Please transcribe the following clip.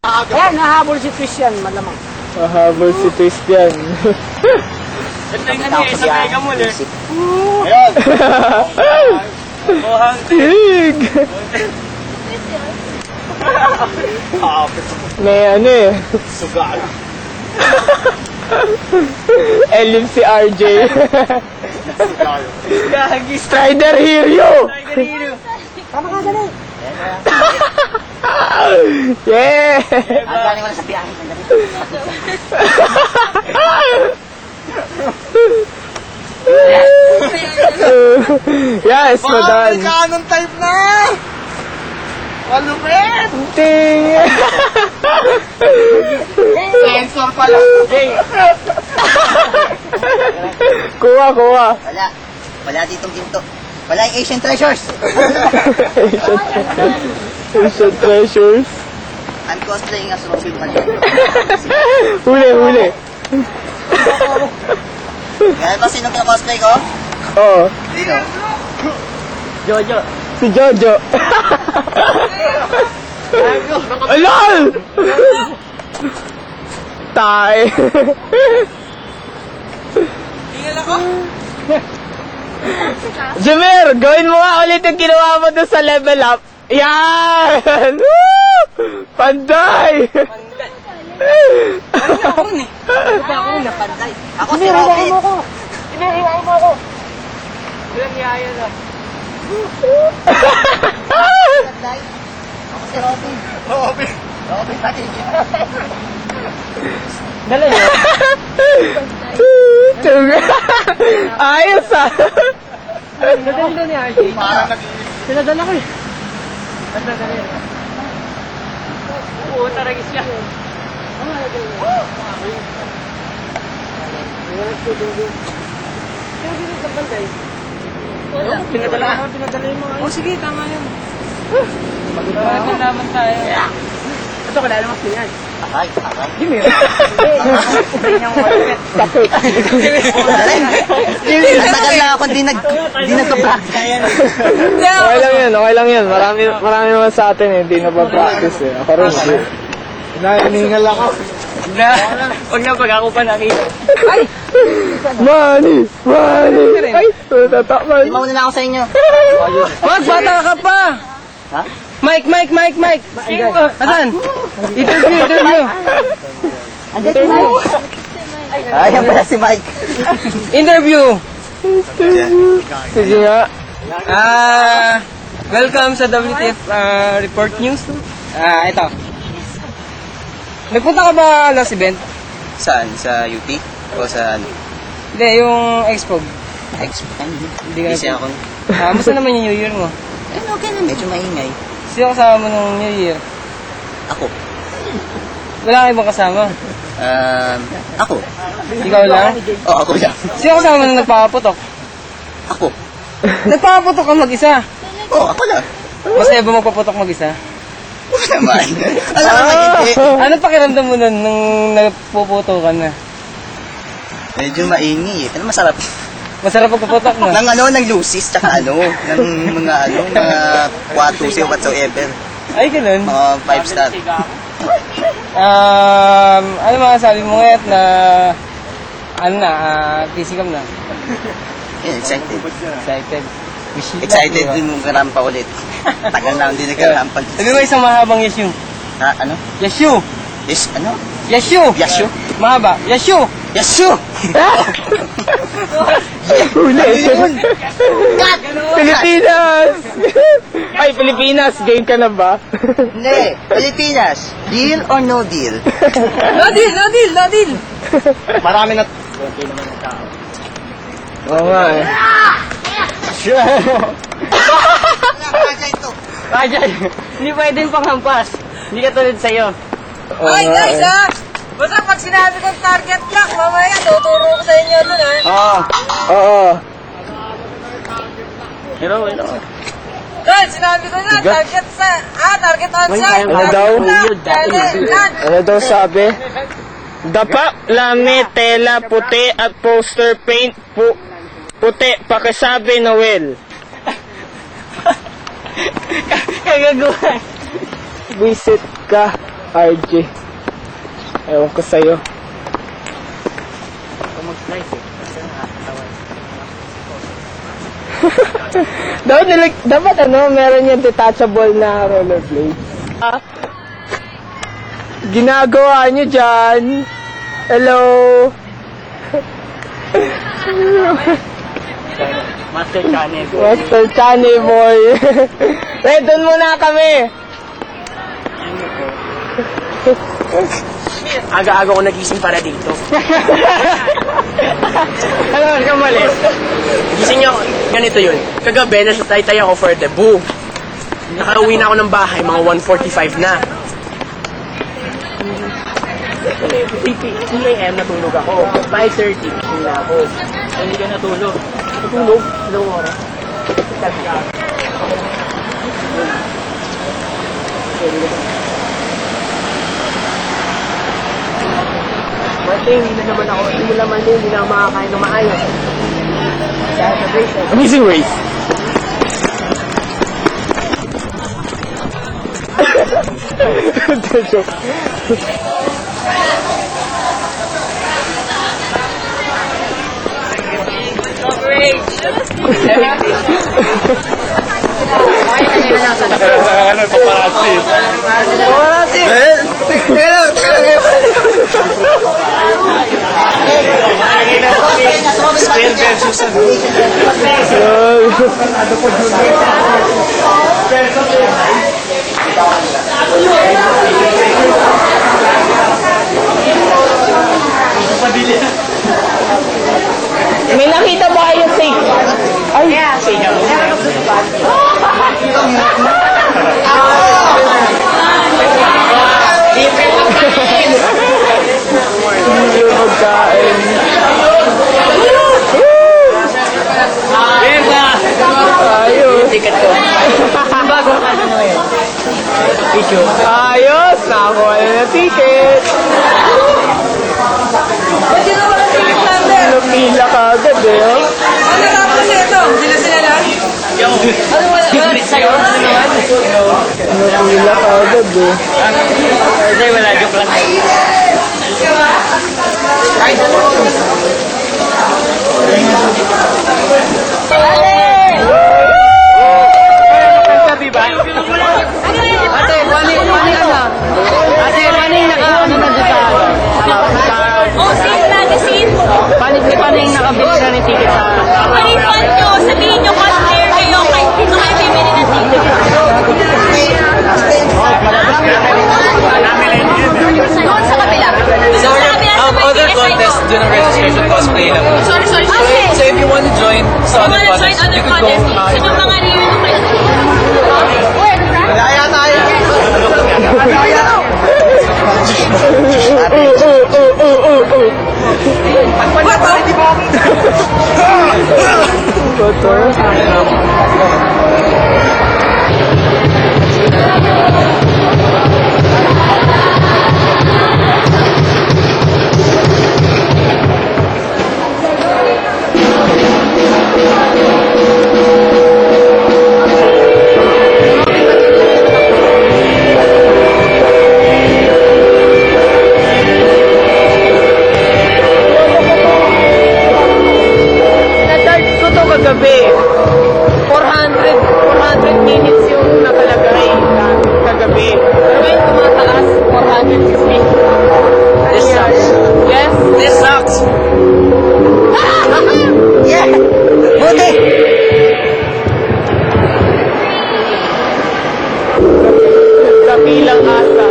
Ayan, nahabol si Christian, malamang. Mahabol si Christian. Ito yung ano eh, sa mega mall eh. Ayun. Buhang Tig! May ano eh. Sugal. Elim si RJ. Sugal. gagi. Strider Hero! Tiger Tama ka, dali. Yeah! Galing wala sa biyahe. Yes, madam. Amerikanong type na! Malupit! Ting! Sensor pala. Kuha, kuha. Wala. Wala ditong ginto. Wala yung Asian treasures. Asian treasures. I'm cosplaying as Robin Malibu. Huli, huli. Kaya ba sinong kina-cosplay ko? Oo. Sino? Jojo. Si Jojo. Alol! Tay. Tingnan ako. Jamer, gawin mo nga ulit yung ginawa mo doon sa level up. Yan! Woo! Panday! Ako rin eh. Ako si Robin. Hinihingain mo ako. Ilan yaya na. Ako si Robin. Robin. Robin pati. Dala niyo. Ayos ah! Nadali doon ni RJ. Parang nag-iis. Sinadala ko eh. Nadali. Oo, taragis siya. Pinadala mo mga. Oh, sige, tama yun. Bakit naman tayo? Ito, kalala mo siya yan. Akay, akay. Hindi meron. Tagal na ako di nagpa-practice. Okay lang yan, okay lang yan. Marami naman sa atin eh, hindi na practice eh. Ako rin eh. Hinihingal ako. Huwag na pag ako pa nakita. Money! Money! Ay, tataman. Di mauna na ako sa inyo. Wag, bata ka pa! Ha? Mike! Asan? Interview! Andiyan si Mike. Ayan pala si Mike. Interview! Sige nga. Welcome sa WTF Report News. Ito. Nagpunta ka ba last event? Saan? Sa UP? O sa ano? Hindi, yung Expo. Hindi ka Busy na. ako. Musta naman yung New Year mo? Okay na. Medyo maingay. Sino kasama mo nung New Year? Ako. Wala ka ibang kasama? Ako. Ikaw lang? Oo, ako lang. Sino kasama nung nagpapaputok? Ako. Nagpapaputok ka mag-isa? Oo, ako lang. Masaya ba magpaputok mag-isa? Oo naman. Alam mo, hindi. Ano pakiramdam mo nun nung nagpuputo ka na? Medyo maingay eh. Pero masarap. Masarap magpaputok no? Ng lucis, tsaka ng mga 4-2 whatsoever. Ay, ganun. Mga 5-star. Ano mga sabi mo ngayon na tisikam na? Yeah, excited. Excited. Wish you luck, Excited diba? din mong karampa ulit. Tagal na hindi nagkarampa. Sabi mo isang mahabang Yeshu. Ha? Ano? Yeshu! Yes, ano? Yeshu! Yashu? Mahaba. Yeshu! Yashu! Huli. Pilipinas! Ay, Pilipinas, game ka na ba? Hindi. Pilipinas. Deal or no deal? No deal! Marami na. Oo nga eh. Ajay, hindi pwedeng panghampas. Hindi ka tulad sa'yo. Oo nga eh. Basta pag sinabi kong target lock, mamaya tuturo ko sa inyo dun Oo. Oo. Hello. Tol, sinabi ko na, target on site. Ano daw? Ano daw sabi? Dapa, lami, tela, puti at poster paint puti, pakisabi Noel. Kagagawa. Visit ka. RJ. Ewan ko sa'yo. Ako mag-slice eh. Kasi nakakatawa. Dapat meron yung detachable na rollerblade. Ginagawa nyo dyan. Hello. Master Chane. Master Chane boy. Red, doon muna kami. Aga-aga ko nagising para dito. Ano ka mali? Gising niya ako. Ganito yun. Kagabi, nasa taytay ako for debut. Nakauwi na ako ng bahay, mga 1:45 na. 3 a.m. natulog ako. 5:30 gising na ako. Hindi ka natulog. Natulog? Dalawang oras. Martin, hindi na naman ako. Hindi naman din, hindi na ako makakain ng maayos. Dahil sa braces. Amazing Race. Joke. Ano, paparazzi. Screen versus ano. May nakita ba kayo safe? Ay, hindi yung magkain. Ayos. Ticket ko. Bago ka na ngayon. Video. Ayos! Nakakuha na ng ticket. Pila ka agad eh. Oh. Ano tapos ito? Sila lang? Ano wala sa'yo? Ano naman? Pila ka agad eh. Hindi, wala. Joke lang. Sabi ba? Ate, paning ka na. Ate, paning ano na dito sa... Oh, Sin Magazine. Paning nakabili na ng ticket sa... Refund nyo. Sabihin nyo cashier kayo kahit dito kayo bibili ng ticket. Doon sa kabila. Sa kabila sa may Other ticket contest, sa'yo. dun ang registration cosplay na. Sorry. So if you want to join sa other Wanna join contest, other you could go. contests. Sa mga niyo kayo. Kaya tayo. Na-charge ko to kagabi. 400 minutes yung nakalagay kagabi. Pero ngayon tumataas, 450. This sucks. Yes? This sucks. Yeah! Buti! Sa bilang asa.